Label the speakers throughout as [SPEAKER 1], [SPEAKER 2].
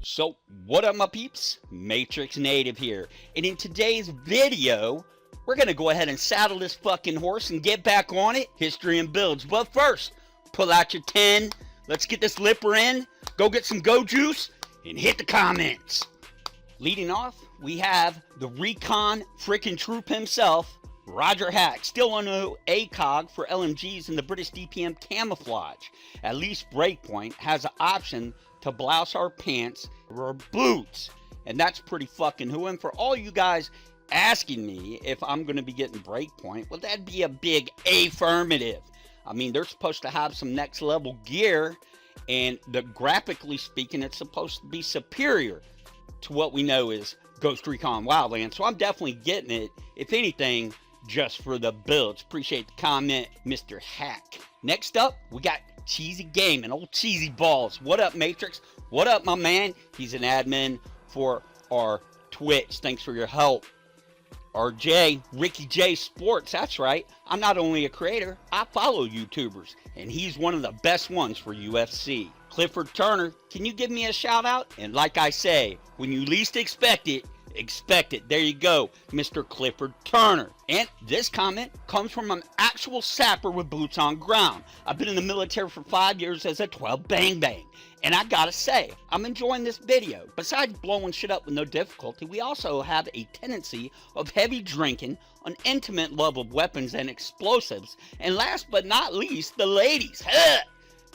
[SPEAKER 1] So, what up my peeps? Matrix Native here. And in today's video, we're going to go ahead and saddle this fucking horse and get back on it. History and builds. But first, pull out your 10. Let's get this lipper in. Go get some go juice and hit the comments. Leading off, we have the recon frickin' troop himself, Roger Hack, still on the ACOG for LMGs in the British DPM camouflage. At least Breakpoint has an option to blouse our pants or boots, and that's pretty fucking who. And for all you guys asking me if I'm going to be getting Breakpoint, well, that'd be a big affirmative. I mean, they're supposed to have some next level gear, and graphically speaking, it's supposed to be superior to what we know is Ghost Recon Wildlands. So I'm definitely getting it, if anything, just for the builds. Appreciate the comment, Mr. Hack. Next up, we got Cheesy Gaming, old Cheesy Balls. What up, Matrix? What up, my man? He's an admin for our Twitch. Thanks for your help. RJ, Ricky J Sports, that's right. I'm not only a creator, I follow YouTubers, and he's one of the best ones for UFC. Clifford Turner, can you give me a shout out? And like I say, when you least expect it, expect it. There you go, Mr. Clifford Turner. And this comment comes from an actual sapper with boots on ground. I've been in the military for 5 years as a 12 bang bang. And I gotta say, I'm enjoying this video. Besides blowing shit up with no difficulty, we also have a tendency of heavy drinking, an intimate love of weapons and explosives, and last but not least, the ladies.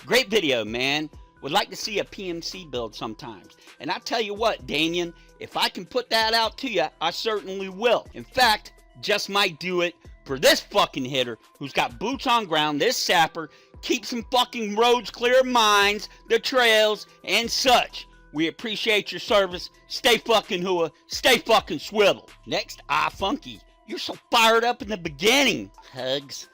[SPEAKER 1] Great video, man. Would like to see a PMC build sometimes. And I tell you what, Damien, if I can put that out to you, I certainly will. In fact, just might do it for this fucking hitter who's got boots on ground, this sapper, keep some fucking roads clear, mines, the trails, and such. We appreciate your service. Stay fucking hooah, stay fucking swivel. Next, Funky. You're so fired up in the beginning. Hugs.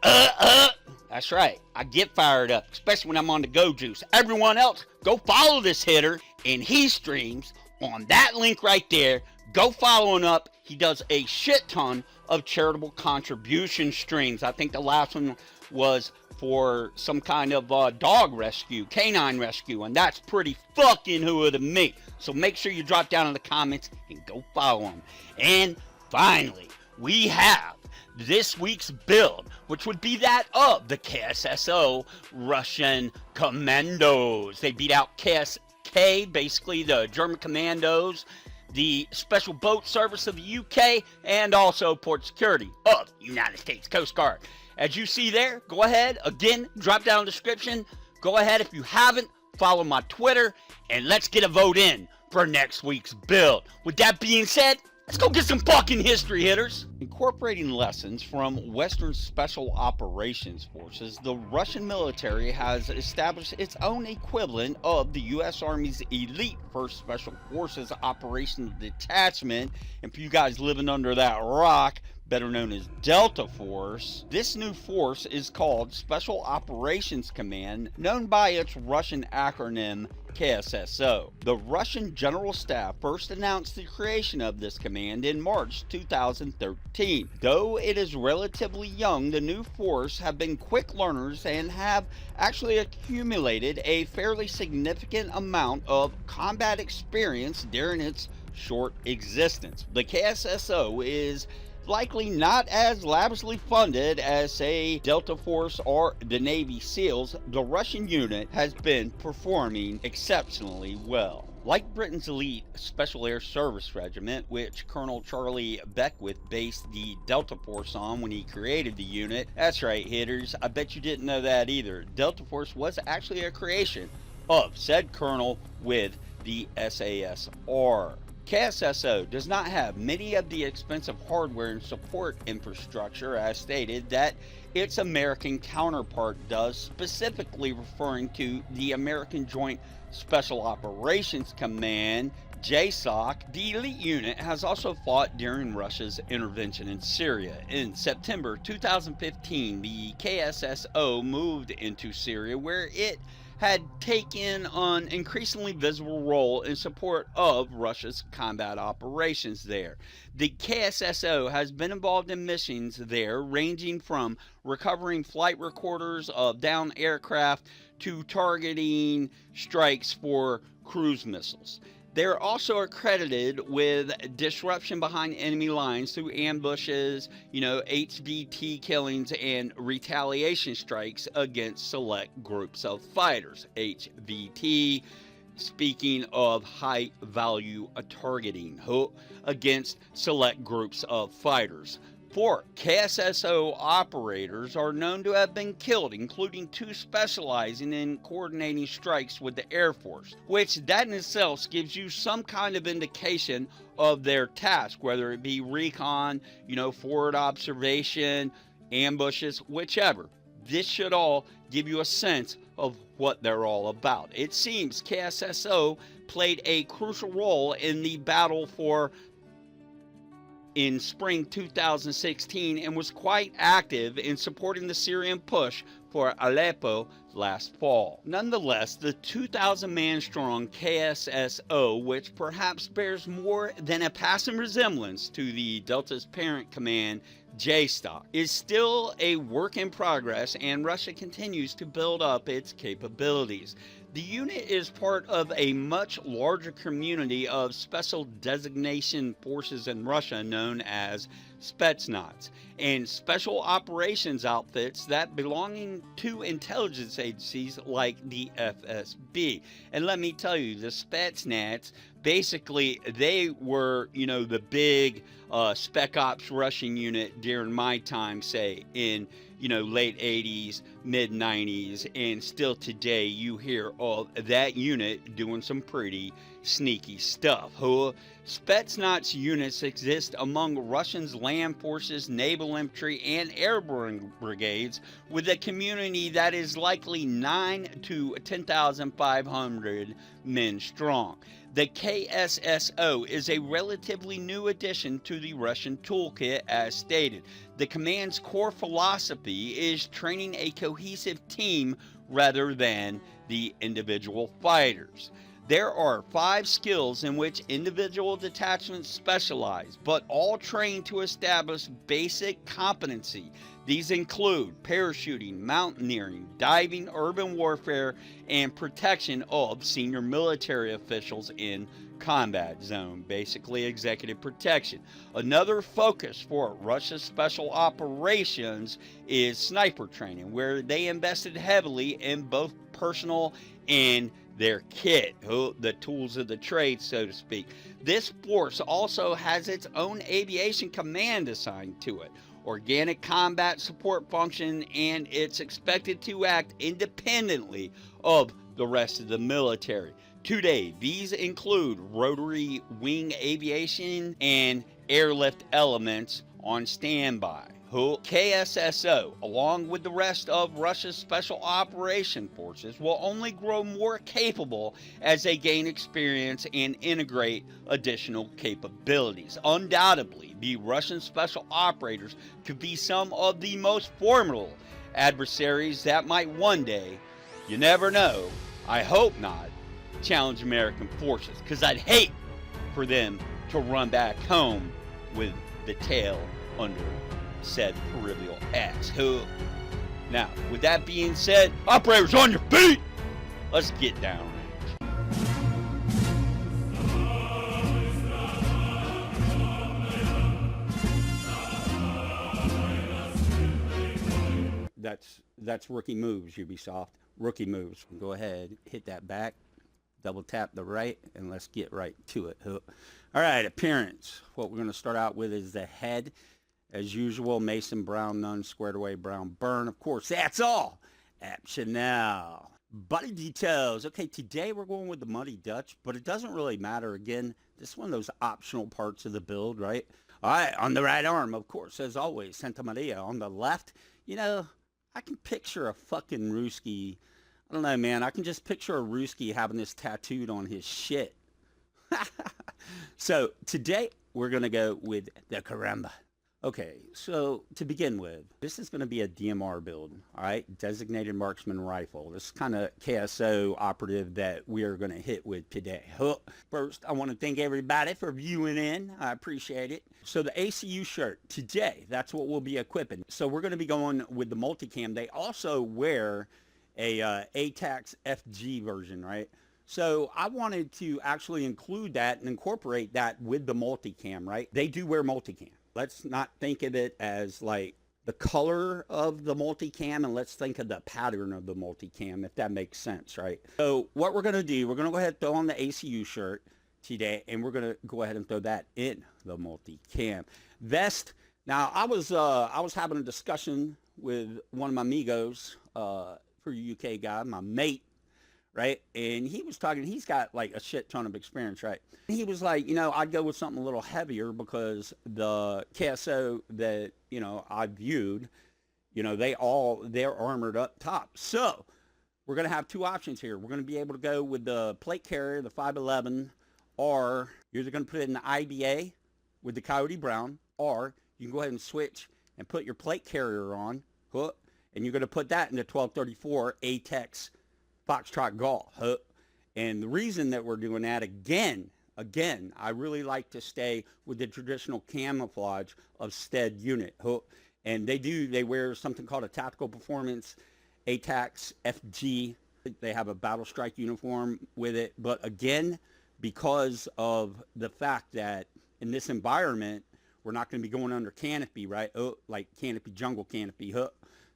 [SPEAKER 1] That's right. I get fired up, especially when I'm on the go juice. Everyone else, go follow this hitter, and he streams on that link right there. Go follow him up. He does a shit ton of charitable contribution streams. I think the last one was for some kind of dog rescue, canine rescue, and that's pretty fucking hooah to me. So make sure you drop down in the comments and go follow him. And finally, we have this week's build, which would be that of the Ksso Russian Commandos. They beat out KSK, basically the German Commandos, the Special Boat Service of the UK, and also Port Security of the United States Coast Guard. As you see there, go ahead, again, drop down in the description. Go ahead, if you haven't, follow my Twitter, and let's get a vote in for next week's build. With that being said, let's go get some fucking history hitters. Incorporating lessons from Western Special Operations Forces, the Russian military has established its own equivalent of the U.S. Army's elite 1st Special Forces Operations Detachment. And for you guys living under that rock, better known as Delta Force, this new force is called Special Operations Command, known by its Russian acronym KSSO. The Russian General Staff first announced the creation of this command in March 2013. Though it is relatively young, the new force have been quick learners and have actually accumulated a fairly significant amount of combat experience during its short existence. The KSSO is likely not as lavishly funded as, say, Delta Force or the Navy SEALs. The Russian unit has been performing exceptionally well. Like Britain's elite Special Air Service Regiment, which Colonel Charlie Beckwith based the Delta Force on when he created the unit. That's right, hitters, I bet you didn't know that either. Delta Force was actually a creation of said colonel with the SASR. KSSO does not have many of the expensive hardware and support infrastructure as stated that its American counterpart does, specifically referring to the American Joint Special Operations Command, JSOC. The elite unit has also fought during Russia's intervention in Syria. In September 2015, the KSSO moved into Syria, where it had taken an increasingly visible role in support of Russia's combat operations there. The KSSO has been involved in missions there ranging from recovering flight recorders of downed aircraft to targeting strikes for cruise missiles. They're also accredited with disruption behind enemy lines through ambushes, HVT killings, and retaliation strikes against select groups of fighters. HVT, speaking of high value targeting, against select groups of fighters. 4 KSSO operators are known to have been killed, including 2 specializing in coordinating strikes with the Air Force, which that in itself gives you some kind of indication of their task, whether it be recon, forward observation, ambushes, whichever. This should all give you a sense of what they're all about. It seems KSSO played a crucial role in the battle in spring 2016 and was quite active in supporting the Syrian push for Aleppo last fall. Nonetheless, the 2,000-man strong KSSO, which perhaps bears more than a passing resemblance to the Delta's parent command, J-Stock, is still a work in progress, and Russia continues to build up its capabilities. The unit is part of a much larger community of special designation forces in Russia known as Spetsnaz, and special operations outfits that belonging to intelligence agencies like the FSB. And let me tell you, the Spetsnaz, basically, they were, the big Spec Ops Russian unit during my time, say, in late 80s, mid 90s, and still today you hear of that unit doing some pretty sneaky stuff. Spetsnaz units exist among Russians' land forces, naval infantry, and airborne brigades, with a community that is likely 9 to 10,500 men strong. The KSSO is a relatively new addition to the Russian toolkit, as stated. The command's core philosophy is training a cohesive team rather than the individual fighters. There are 5 skills in which individual detachments specialize, but all trained to establish basic competency. These include parachuting, mountaineering, diving, urban warfare, and protection of senior military officials in combat zone, basically executive protection. Another focus for Russia's special operations is sniper training, where they invested heavily in both personal and their kit, the tools of the trade, so to speak. This force also has its own aviation command assigned to it, organic combat support function, and it's expected to act independently of the rest of the military. Today, these include rotary wing aviation and airlift elements on standby. KSSO, along with the rest of Russia's special operation forces, will only grow more capable as they gain experience and integrate additional capabilities. Undoubtedly, the Russian special operators could be some of the most formidable adversaries that might one day, you never know, I hope not, challenge American forces, because I'd hate for them to run back home with the tail under said proverbial axe. Now, with that being said, operators on your feet! Let's get down. That's rookie moves, Ubisoft. Rookie moves. Go ahead, hit that back, double tap the right, and let's get right to it. All right, appearance. What we're going to start out with is the head. As usual, Mason Brown, none, squared away, Brown, burn. Of course, that's all. Optional. Body details. Okay, today we're going with the Muddy Dutch, but it doesn't really matter. Again, this is one of those optional parts of the build, right? All right, on the right arm, of course, as always, Santa Maria. On the left, I can picture a fucking Ruski. I don't know, man. I can just picture a Ruski having this tattooed on his shit. So, today, we're going to go with the Caramba. Okay, so to begin with, this is going to be a DMR build, all right? Designated Marksman Rifle. This is kind of KSO operative that we are going to hit with today. First, I want to thank everybody for viewing in. I appreciate it. So the ACU shirt, today, that's what we'll be equipping. So we're going to be going with the multicam. They also wear a ATAX FG version, right? So I wanted to actually include that and incorporate that with the multicam, right? They do wear multicam. Let's not think of it as like the color of the multicam, and let's think of the pattern of the multicam, if that makes sense, right? So what we're going to do, we're going to go ahead and throw on the ACU shirt today, and we're going to go ahead and throw that in the multicam. Vest. Now, I was having a discussion with one of my amigos, for UK guy, my mate, right? And he was talking, he's got like a shit ton of experience, right? He was like, I'd go with something a little heavier because the KSO that, I viewed, they're armored up top. So we're going to have two options here. We're going to be able to go with the plate carrier, the 511, or you're either going to put it in the IBA with the Coyote Brown, or you can go ahead and switch and put your plate carrier on, and you're going to put that in the 1234 ATEX Foxtrot Golf. And the reason that we're doing that, again, I really like to stay with the traditional camouflage of Stead unit. And they wear something called a Tactical Performance ATAX FG. They have a Battle Strike uniform with it. But again, because of the fact that in this environment, we're not going to be going under canopy, right? Like canopy, jungle canopy.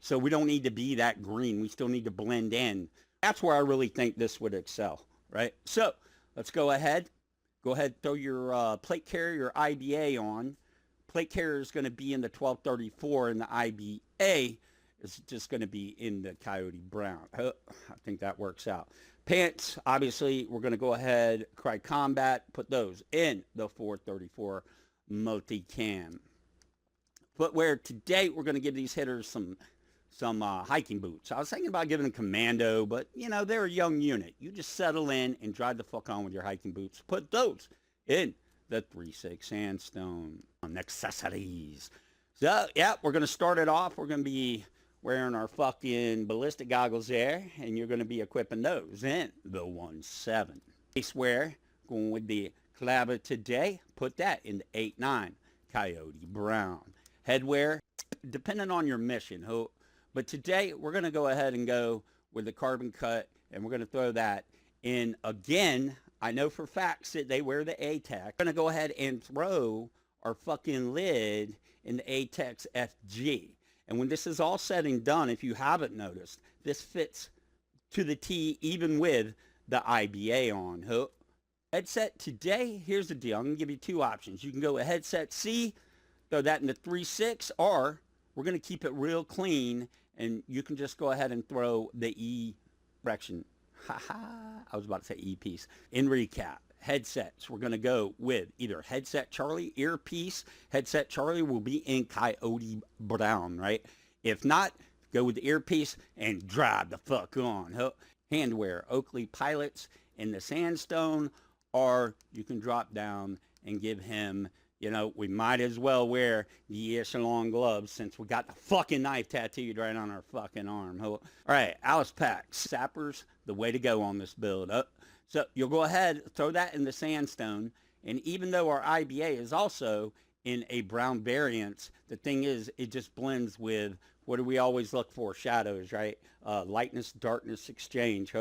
[SPEAKER 1] So we don't need to be that green. We still need to blend in. That's where I really think this would excel, right? So let's go ahead. Go ahead, throw your plate carrier, your IBA on. Plate carrier is going to be in the 1234, and the IBA is just going to be in the Coyote Brown. I think that works out. Pants, obviously, we're going to go ahead, Cry Combat, put those in the 434 multicam. Footwear, today we're going to give these hitters some hiking boots. I was thinking about giving them Commando, but, they're a young unit. You just settle in and drive the fuck on with your hiking boots. Put those in the 3.6 Sandstone. Accessories. So, yeah, we're going to start it off. We're going to be wearing our fucking ballistic goggles there, and you're going to be equipping those in the 1.7. Face wear, going with the Clabber today. Put that in the 8.9 Coyote Brown. Headwear, depending on your mission, but today, we're going to go ahead and go with the carbon cut, and we're going to throw that in again. I know for facts that they wear the ATEX. We're going to go ahead and throw our fucking lid in the ATEX FG. And when this is all said and done, if you haven't noticed, this fits to the T even with the IBA on. Headset today, here's the deal. I'm going to give you two options. You can go with headset C, throw that in the 3.6, or we're going to keep it real clean, and you can just go ahead and throw the E direction. I was about to say E-piece. In recap, headsets, we're going to go with either headset Charlie, earpiece. Headset Charlie will be in Coyote Brown, right? If not, go with the earpiece and drive the fuck on. Handwear, Oakley Pilots in the Sandstone, or you can drop down and give him, we might as well wear the Echelon gloves since we got the fucking knife tattooed right on our fucking arm. All right, Alice Packs. Sappers, the way to go on this build. So you'll go ahead, throw that in the Sandstone, and even though our IBA is also in a brown variant, the thing is, it just blends with, what do we always look for? Shadows, right? Lightness, darkness exchange.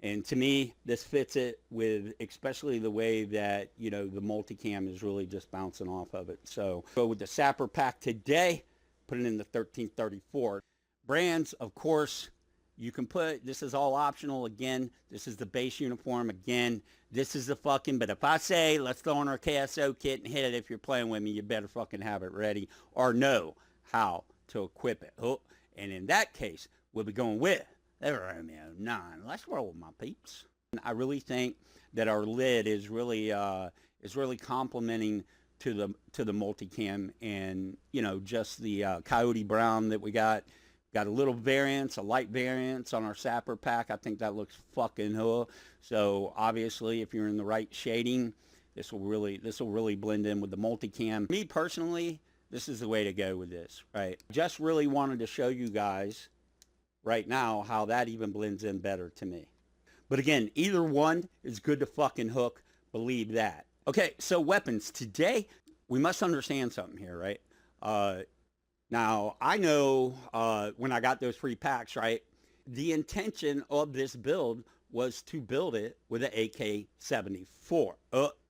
[SPEAKER 1] And to me, this fits it with, especially the way that, the multicam is really just bouncing off of it. So go with the Sapper Pack today, put it in the 1334. Brands, of course, you can put, this is all optional. Again, this is the base uniform. Again, this is the fucking, but if I say, let's throw on our KSO kit and hit it, if you're playing with me, you better fucking have it ready or know how to equip it. And in that case, we'll be going with the Romeo 9. Let's roll, my peeps. I really think that our lid is really complementing to the multicam, and just the Coyote Brown that we got. Got a little variance, a light variance on our Sapper Pack. I think that looks fucking cool. So obviously, if you're in the right shading, this will really blend in with the multicam. Me personally, this is the way to go with this, right? Just really wanted to show you guys right now how that even blends in better to me. But again, either one is good to fucking hook. Believe that. Okay, so weapons. Today, we must understand something here, right? Now, I know when I got those free packs, right? The intention of this build was to build it with an AK-74.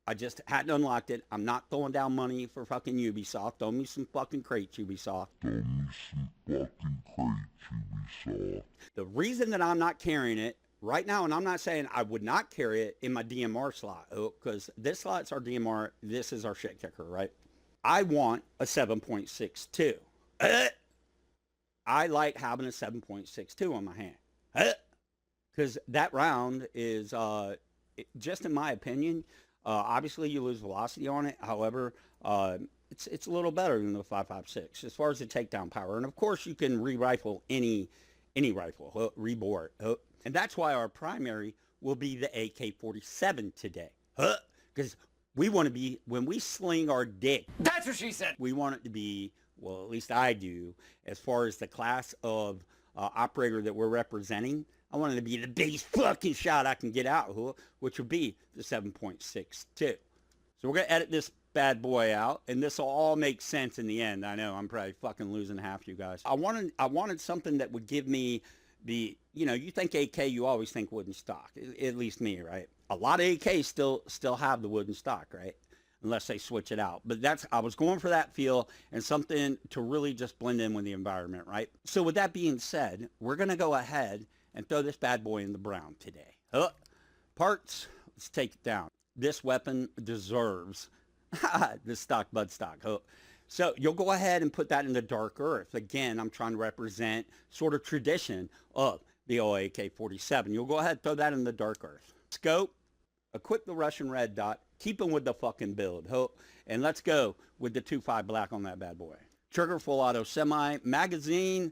[SPEAKER 1] I just hadn't unlocked it. I'm not throwing down money for fucking Ubisoft. Throw me some fucking crates, Ubisoft. The reason that I'm not carrying it right now, and I'm not saying I would not carry it in my DMR slot, because this slot's our DMR, this is our shit kicker, right? I want a 7.62. I like having a 7.62 on my hand. Because that round is, just in my opinion, obviously you lose velocity on it. However, it's a little better than the 5.56 as far as the takedown power. And of course you can re-rifle any rifle, rebore it. And that's why our primary will be the AK-47 today. Because we want to be, when we sling our dick,
[SPEAKER 2] that's what she said.
[SPEAKER 1] We want it to be, well, at least I do, as far as the class of operator that we're representing. I want it to be the biggest fucking shot I can get out, which would be the 7.62. So we're going to edit this bad boy out, and this will all make sense in the end. I know, I'm probably fucking losing half you guys. I wanted something that would give me the, you think AK, you always think wooden stock, at least me, right? A lot of AKs still have the wooden stock, right? Unless they switch it out. But I was going for that feel and something to really just blend in with the environment, right? So with that being said, we're going to go ahead and throw this bad boy in the brown today. Parts, let's take it down. This weapon deserves this stock bud stock. So you'll go ahead and put that in the dark earth. Again, I'm trying to represent sort of tradition of the old AK-47. You'll go ahead and throw that in the dark earth. Scope, equip the Russian red dot, keep them with the fucking build. And let's go with the 2.5 black on that bad boy. Trigger full auto semi. Magazine,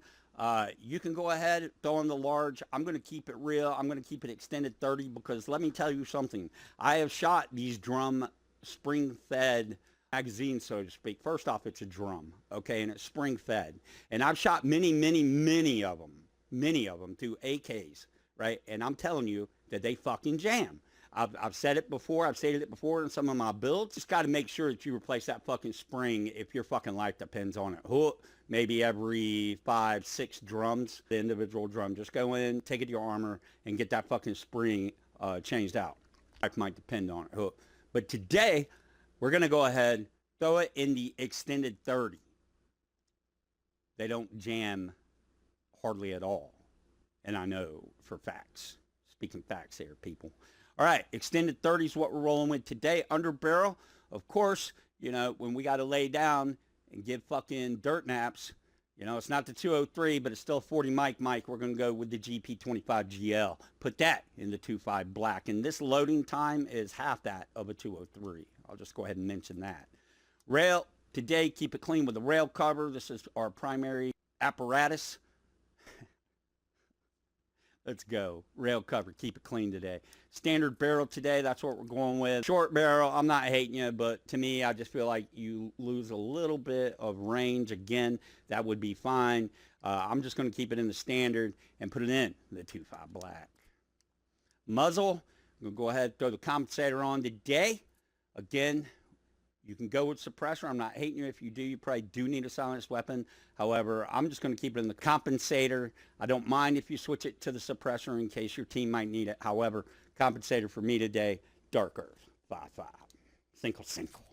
[SPEAKER 1] you can go ahead, throw in the large. I'm going to keep it real. I'm going to keep it extended 30 because let me tell you something. I have shot these drum spring-fed magazines, so to speak. First off, it's a drum, okay, and it's spring-fed. And I've shot many of them through AKs, right? And I'm telling you that they fucking jam. I've said it before. I've stated it before in some of my builds. Just got to make sure that you replace that fucking spring if your fucking life depends on it. Maybe every 5-6 drums, the individual drum. Just go in, take it to your armor, and get that fucking spring changed out. Life might depend on it. But today, we're going to go ahead, throw it in the extended 30. They don't jam hardly at all. And I know for facts. Speaking facts here, people. All right, extended 30 is what we're rolling with today. Under barrel, of course, when we got to lay down and give fucking dirt naps, it's not the 203, but it's still 40 mic. We're going to go with the GP25 GL. Put that in the 2.5 black. And this loading time is half that of a 203. I'll just go ahead and mention that. Rail, today, keep it clean with the rail cover. This is our primary apparatus. Let's go. Rail cover. Keep it clean today. Standard barrel today. That's what we're going with. Short barrel. I'm not hating you, but to me, I just feel like you lose a little bit of range. Again, that would be fine. I'm just going to keep it in the standard and put it in the 2.5 black. Muzzle. I'm going to go ahead and throw the compensator on today. Again, you can go with suppressor. I'm not hating you if you do. You probably do need a silenced weapon. However, I'm just going to keep it in the compensator. I don't mind if you switch it to the suppressor in case your team might need it. However, compensator for me today, dark earth, 5.5, single.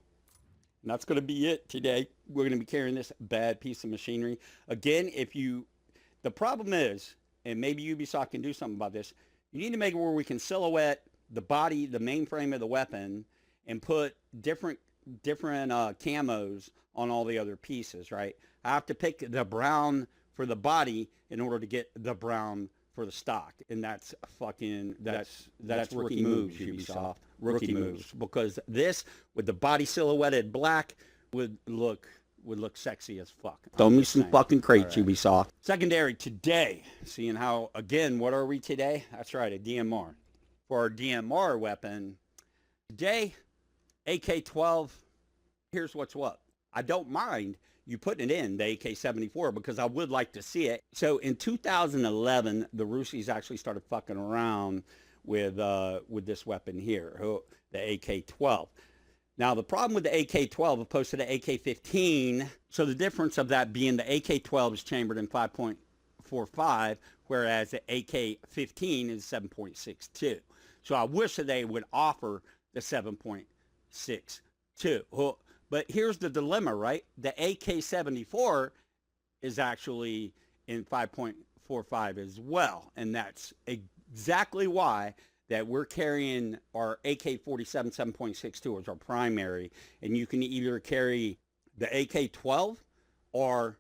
[SPEAKER 1] And that's going to be it today. We're going to be carrying this bad piece of machinery. Again, the problem is, and maybe Ubisoft can do something about this, you need to make it where we can silhouette the body, the main frame of the weapon, and put different camos on all the other pieces, right? I have to pick the brown for the body in order to get the brown for the stock, and that's rookie moves, Ubisoft. Rookie moves, because this with the body silhouetted black would look sexy as fuck. Throw me some fucking crates, right. Ubisoft. Secondary today, seeing how, again, what are we today? That's right, a DMR. For our DMR weapon today, AK-12, here's what's what. I don't mind you put it in the AK-74 because I would like to see it. So in 2011, the Ruskies actually started fucking around with this weapon here, the AK-12. Now, the problem with the AK-12 opposed to the AK-15, so the difference of that being the AK-12 is chambered in 5.45, whereas the AK-15 is 7.62. So I wish that they would offer the 7.62. But here's the dilemma, right? The AK-74 is actually in 5.45 as well, and that's exactly why that we're carrying our AK-47 7.62 as our primary, and you can either carry the AK-12 or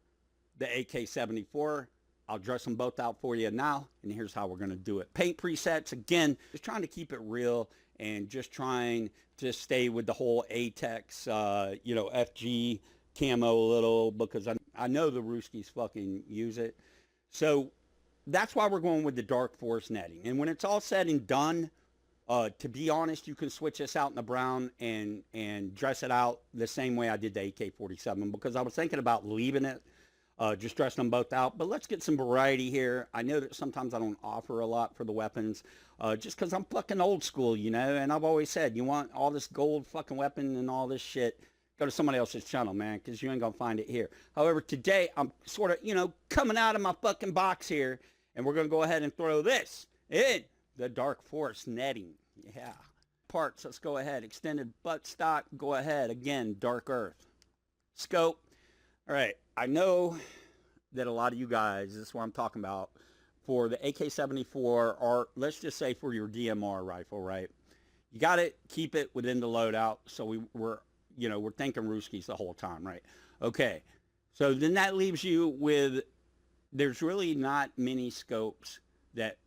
[SPEAKER 1] the AK-74. I'll dress them both out for you now, and here's how we're going to do it. Paint presets, again, just trying to keep it real and just trying to stay with the whole ATEX, FG camo a little, because I know the Ruskies fucking use it. So that's why we're going with the dark forest netting. And when it's all said and done, to be honest, you can switch this out in the brown and dress it out the same way I did the AK-47, because I was thinking about leaving it, just dressing them both out. But let's get some variety here. I know that sometimes I don't offer a lot for the weapons, just because I'm fucking old school, and I've always said, you want all this gold fucking weapon and all this shit, go to somebody else's channel, man, because you ain't gonna find it here. However, today I'm sort of, coming out of my fucking box here, and we're gonna go ahead and throw this in the dark forest netting. Yeah. Parts, let's go ahead. Extended buttstock, go ahead. Again, dark earth. Scope. All right, I know that a lot of you guys, this is what I'm talking about, for the AK-74, or let's just say for your DMR rifle, right? You got to keep it within the loadout, so we're thinking Ruskies the whole time, right? Okay, so then that leaves you with, there's really not many scopes that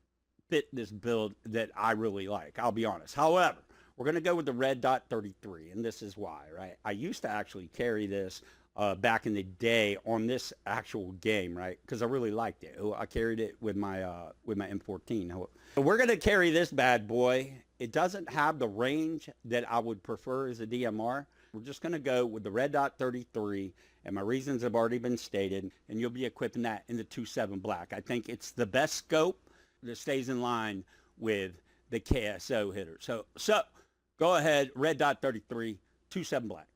[SPEAKER 1] fit this build that I really like, I'll be honest. However, we're going to go with the red dot 33, and this is why, right? I used to actually carry this back in the day on this actual game, right? Because I really liked it. I carried it with my M14. So we're going to carry this bad boy. It doesn't have the range that I would prefer as a DMR. We're just going to go with the red dot 33, and my reasons have already been stated, and you'll be equipping that in the 2.7 black. I think it's the best scope that stays in line with the Ksso hitter. So go ahead, red dot 33, 2.7 black.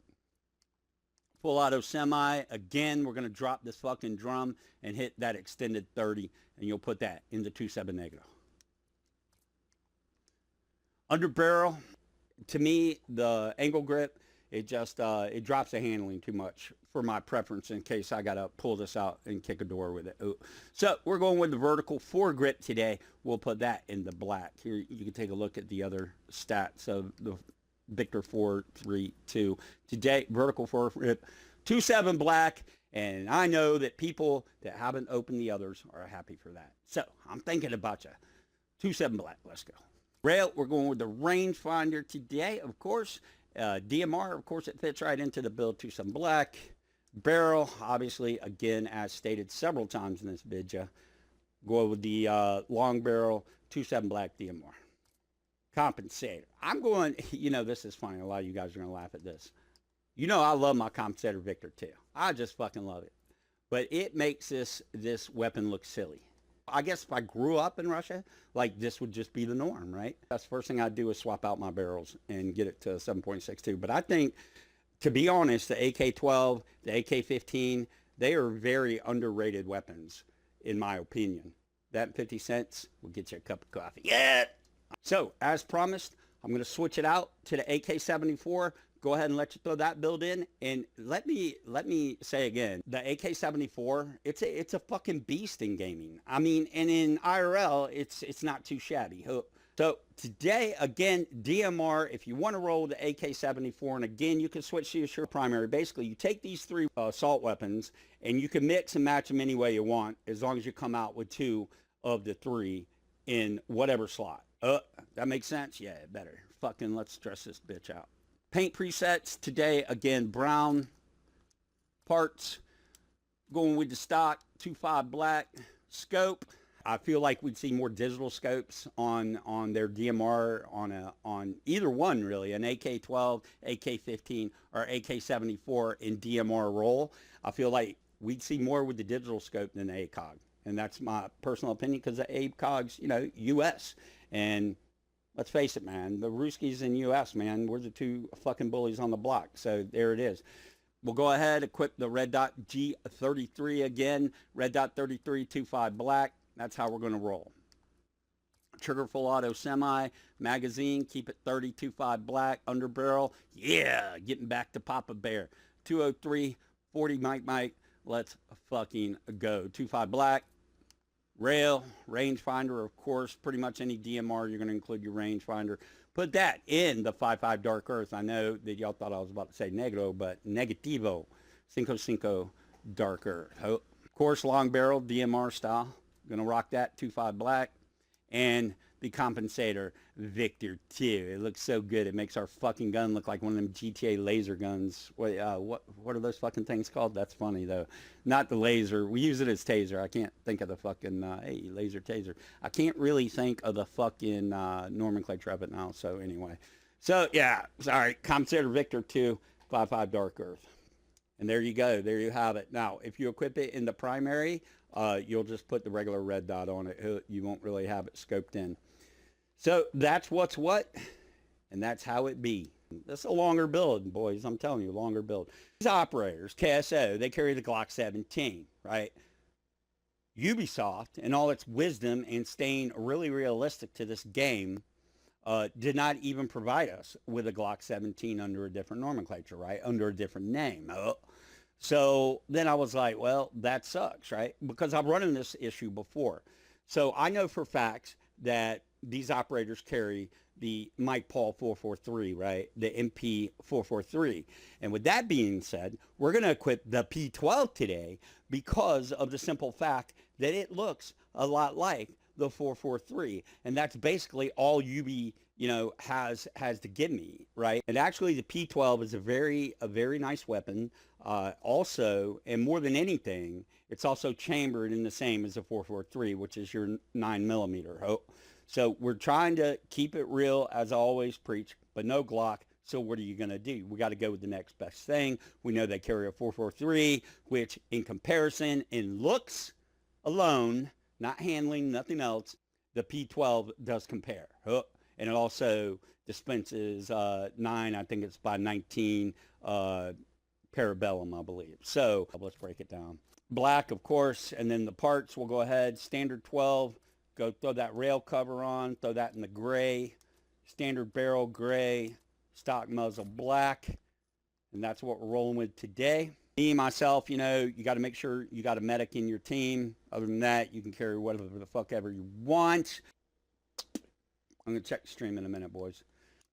[SPEAKER 1] Full auto semi. Again, we're going to drop this fucking drum and hit that extended 30, and you'll put that in the 2.7 negative. Under barrel, to me, the angle grip, it just it drops the handling too much for my preference in case I got to pull this out and kick a door with it. Ooh. So we're going with the vertical foregrip today. We'll put that in the black. Here you can take a look at the other stats of the Victor 432. Today, vertical foregrip, 2.7 black, and I know that people that haven't opened the others are happy for that. So I'm thinking about you. 2.7 black, let's go. Rail, we're going with the rangefinder today, of course. DMR, of course, it fits right into the build, 2.7 black. Barrel, obviously, again, as stated several times in this video, go with the long barrel, 2.7 black DMR. Compensator. I'm going, this is funny. A lot of you guys are going to laugh at this. I love my Compensator Victor too. I just fucking love it. But it makes this weapon look silly. I guess if I grew up in Russia, this would just be the norm, right? That's the first thing I'd do is swap out my barrels and get it to 7.62. But I think, to be honest, the AK-12, the AK-15, they are very underrated weapons, in my opinion. That 50 cents will get you a cup of coffee. Yeah! So, as promised, I'm going to switch it out to the AK-74. Go ahead and let you throw that build in. And let me say again, the AK-74, it's a fucking beast in gaming. I mean, and in IRL, it's not too shabby. So today, again, DMR, if you want to roll the AK-74, and again, you can switch to your primary. Basically, you take these three assault weapons, and you can mix and match them any way you want, as long as you come out with 2 of the 3 in whatever slot. That makes sense? Yeah, better. Fucking let's dress this bitch out. Paint presets today, again, brown parts, going with the stock, 2.5 black. Scope,
[SPEAKER 2] I feel like we'd see more digital scopes on their DMR on either one really, an AK-12, AK-15, or AK-74 in DMR roll. I feel like we'd see more with the digital scope than the ACOG, and that's my personal opinion because the ACOG's, U.S. and let's face it, man, the Ruskies in U.S., man, we're the two fucking bullies on the block. So there it is. We'll go ahead, equip the Red Dot G33 again. Red Dot 33, 2.5 black. That's how we're going to roll. Trigger full auto semi. Magazine, keep it 30, 2.5 black. Underbarrel, yeah, getting back to Papa Bear. 203, 40 Mike. Let's fucking go. 2.5 black. Rail, rangefinder, of course, pretty much any DMR, you're going to include your rangefinder. Put that in the 5.5 Dark Earth. I know that y'all thought I was about to say negro, but negativo, 5.5 Dark Earth. Of course, long barrel, DMR style. Going to rock that, 2.5 black. And the Compensator Victor 2. It looks so good. It makes our fucking gun look like one of them GTA laser guns. What are those fucking things called? That's funny, though. Not the laser. We use it as taser. I can't think of the fucking, hey, laser taser. I can't really think of the fucking nomenclature of it now. So, anyway. So, yeah. Sorry. Compensator Victor 2, 5.5 Dark Earth. And there you go. There you have it. Now, if you equip it in the primary, you'll just put the regular red dot on it. You won't really have it scoped in. So that's what's what, and that's how it be. That's a longer build, boys. I'm telling you, longer build. These operators, Ksso, they carry the Glock 17, right? Ubisoft, in all its wisdom and staying really realistic to this game, did not even provide us with a Glock 17 under a different nomenclature, right? Under a different name. So then I was like, well, that sucks, right? Because I've run in this issue before. So I know for facts that these operators carry the Mike Paul 443, right? The MP 443. And with that being said, we're going to equip the P12 today because of the simple fact that it looks a lot like the 443. And that's basically all UB, has to give me, right? And actually the P12 is a very nice weapon. Also, and more than anything, it's also chambered in the same as the 443, which is your 9mm. So we're trying to keep it real, as I always preach, but no Glock. So what are you going to do? We got to go with the next best thing. We know they carry a 443, which in comparison, in looks alone, not handling, nothing else, the P12 does compare. And it also dispenses 9, I think it's by 19 Parabellum, I believe. So let's break it down. Black, of course, and then the parts, we'll go ahead. Standard 12, go throw that rail cover on, throw that in the gray. Standard barrel gray, stock muzzle black, and that's what we're rolling with today. Me, myself, you got to make sure you got a medic in your team. Other than that, you can carry whatever the fuck ever you want. I'm going to check the stream in a minute, boys.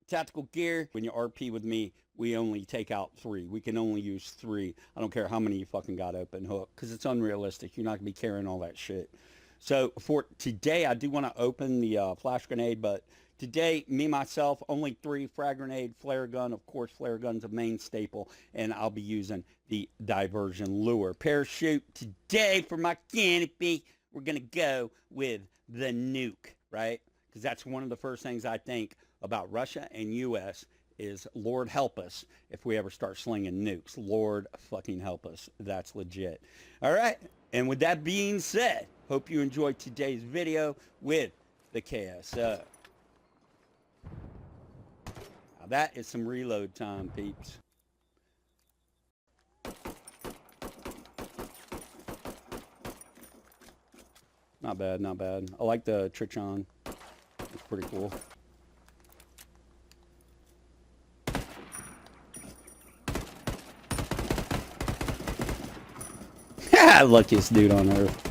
[SPEAKER 2] Tactical gear, when you RP with me, we only take out 3. We can only use 3. I don't care how many you fucking got open hook, because it's unrealistic. You're not going to be carrying all that shit. So for today, I do want to open the flash grenade, but today, me, myself, only 3 frag grenade, flare gun. Of course, flare gun's a main staple, and I'll be using the diversion lure. Parachute today for my canopy. We're going to go with the nuke, right? Because that's one of the first things I think about Russia and U.S. is Lord help us if we ever start slinging nukes. Lord fucking help us. That's legit. All right. And with that being said, hope you enjoyed today's video with the Ksso. Now that is some reload time, peeps. Not bad, not bad. I like the Trichon. It's pretty cool. Luckiest dude on earth.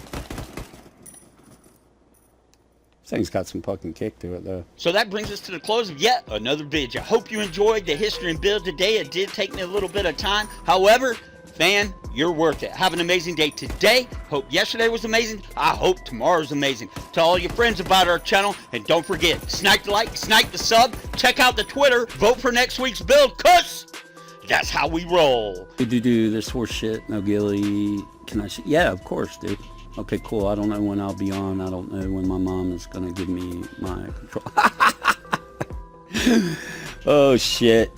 [SPEAKER 2] This thing's got some fucking kick to it, though.
[SPEAKER 1] So that brings us to the close of yet another video. I hope you enjoyed the history and build today. It did take me a little bit of time. However, fan, you're worth it. Have an amazing day today. Hope yesterday was amazing. I hope tomorrow's amazing. Tell all your friends about our channel. And don't forget, snipe the like, snipe the sub. Check out the Twitter. Vote for next week's build, cuz that's how we roll.
[SPEAKER 2] Do this horse shit. No ghillie. Can I? Yeah, of course, dude. Okay, cool. I don't know when I'll be on. I don't know when my mom is going to give me my control. Oh, shit.